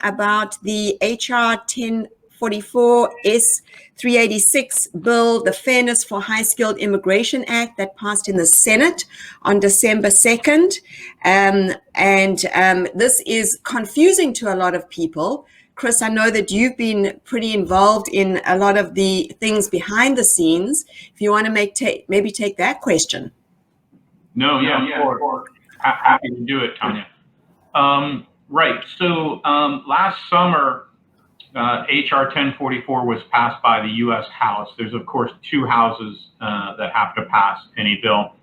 about the HR1044 S386 bill, the Fairness for High-Skilled Immigration Act that passed in the Senate on December 2nd. This is confusing to a lot of people. Chris, I know that you've been pretty involved in a lot of the things behind the scenes. If you want to maybe take that question. No, yeah, happy to do it, Tanya. Right. So last summer, HR 1044 was passed by the U.S. House. There's, of course, two houses that have to pass any bill.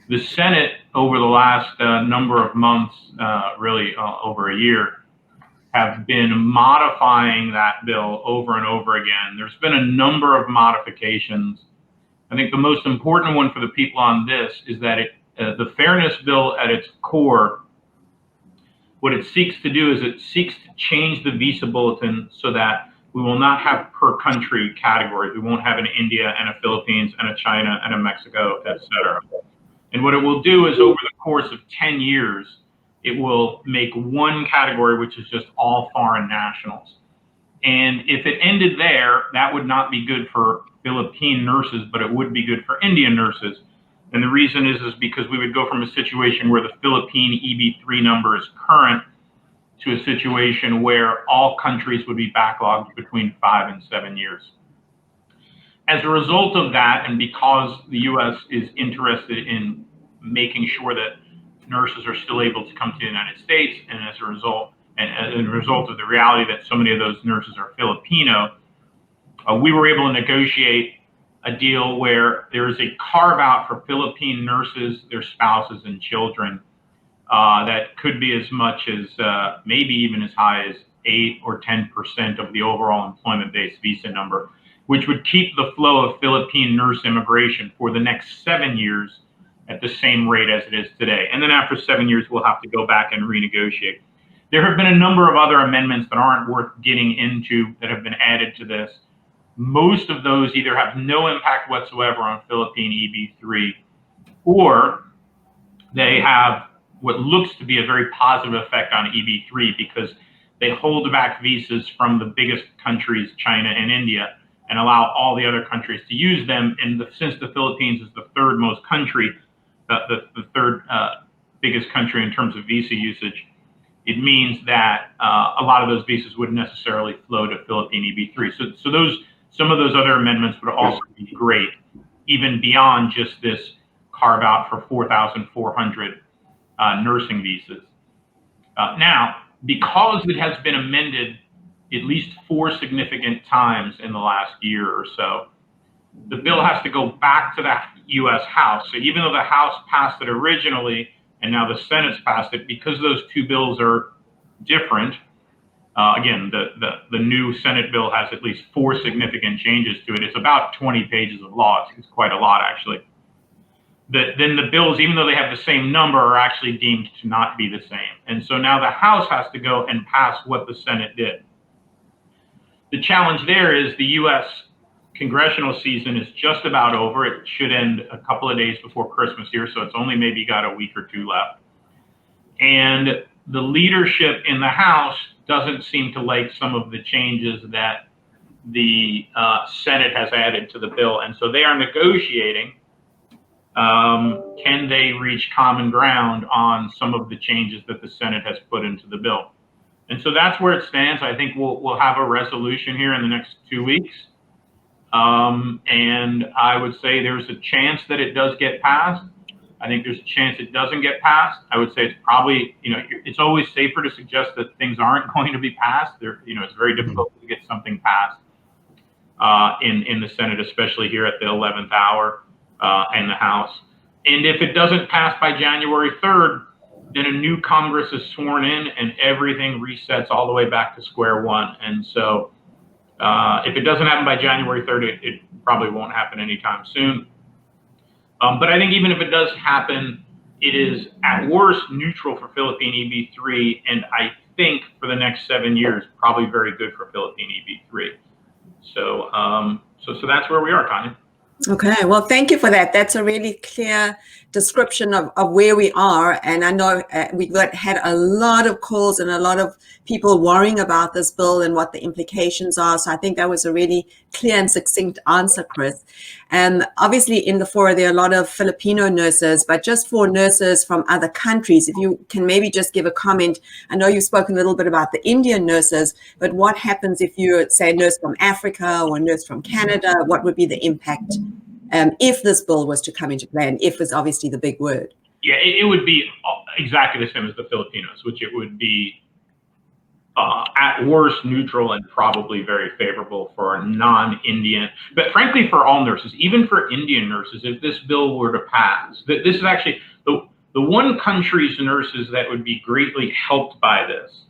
The Senate, over the last number of months, really over a year, have been modifying that bill over and over again. There's been a number of modifications. I think the most important one for the people on this is that the fairness bill at its core, what it seeks to do is it seeks to change the visa bulletin so that we will not have per country categories. We won't have an India and a Philippines and a China and a Mexico, et cetera. And what it will do is over the course of 10 years, it will make one category, which is just all foreign nationals. And if it ended there, that would not be good for Philippine nurses, but it would be good for Indian nurses. And the reason is because we would go from a situation where the Philippine EB3 number is current to a situation where all countries would be backlogged between 5 and 7 years. As a result of that, and because the U.S. is interested in making sure that nurses are still able to come to the United States, and as a result of the reality that so many of those nurses are Filipino, we were able to negotiate a deal where there is a carve out for Philippine nurses, their spouses, and children that could be as much as maybe even as high as 8 or 10% of the overall employment-based visa number, which would keep the flow of Philippine nurse immigration for the next 7 years at the same rate as it is today. And then after 7 years, we'll have to go back and renegotiate. There have been a number of other amendments that aren't worth getting into that have been added to this. Most of those either have no impact whatsoever on Philippine EB3, or they have what looks to be a very positive effect on EB3 because they hold back visas from the biggest countries, China and India, and allow all the other countries to use them. And since the Philippines is the third most country, the third biggest country in terms of visa usage, it means that a lot of those visas wouldn't necessarily flow to Philippine EB3. So some of those other amendments would also be great, even beyond just this carve out for 4,400 nursing visas. Now, because it has been amended at least 4 significant times in the last year or so, the bill has to go back to the U.S. House. So even though the House passed it originally and now the Senate's passed it, because those two bills are different, again, the new Senate bill has at least 4 significant changes to it. It's about 20 pages of law. It's quite a lot, actually. Then the bills, even though they have the same number, are actually deemed to not be the same. And so now the House has to go and pass what the Senate did. The challenge there is the U.S. congressional season is just about over. It should end a couple of days before Christmas here, so it's only maybe got a week or 2 left. And the leadership in the House doesn't seem to like some of the changes that the Senate has added to the bill. And so they are negotiating. Can they reach common ground on some of the changes that the Senate has put into the bill? And so that's where it stands. I think we'll have a resolution here in the next 2 weeks. And I would say there's a chance that it does get passed. I think there's a chance it doesn't get passed. I would say it's probably, it's always safer to suggest that things aren't going to be passed. It's very difficult to get something passed in the Senate, especially here at the 11th hour in the House. And if it doesn't pass by January 3rd, then a new Congress is sworn in and everything resets all the way back to square one. And so if it doesn't happen by January 3rd, it probably won't happen anytime soon. But I think even if it does happen, it is at worst neutral for Philippine EB3, and I think for the next 7 years, probably very good for Philippine EB3. So that's where we are, Tanya. Okay, well, thank you for that. That's a really clear description of where we are. And I know had a lot of calls and a lot of people worrying about this bill and what the implications are. So I think that was a really clear and succinct answer, Chris. Obviously in the fora, there are a lot of Filipino nurses, but just for nurses from other countries, if you can maybe just give a comment. I know you've spoken a little bit about the Indian nurses, but what happens if you're, say, a nurse from Africa or a nurse from Canada? What would be the impact if this bill was to come into play? And if is obviously the big word. Yeah, it would be exactly the same as the Filipinos, which it would be at worst neutral and probably very favorable for non-Indian, but frankly for all nurses, even for Indian nurses, if this bill were to pass. This is actually the one country's nurses that would be greatly helped by this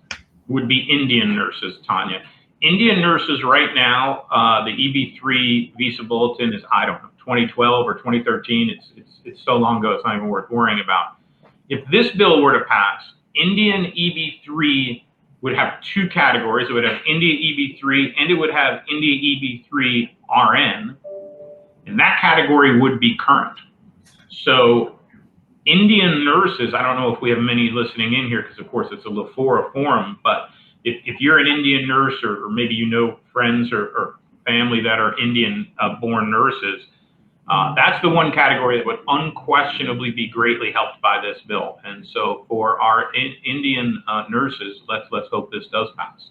would be Indian nurses, Tanya. Indian nurses right now, the EB3 visa bulletin is, I don't know, 2012 or 2013. It's so long ago, it's not even worth worrying about. If this bill were to pass, Indian EB3 would have two categories. It would have India EB3 and it would have India EB3 RN. And that category would be current. So Indian nurses, I don't know if we have many listening in here because of course it's a LaFora forum, but if you're an Indian nurse or maybe you know friends or family that are Indian born nurses, that's the one category that would unquestionably be greatly helped by this bill. And so for our Indian nurses, let's hope this does pass.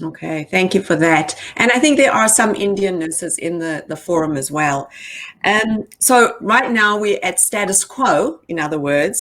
Okay, thank you for that. And I think there are some Indian nurses in the forum as well. So right now we're at status quo, in other words.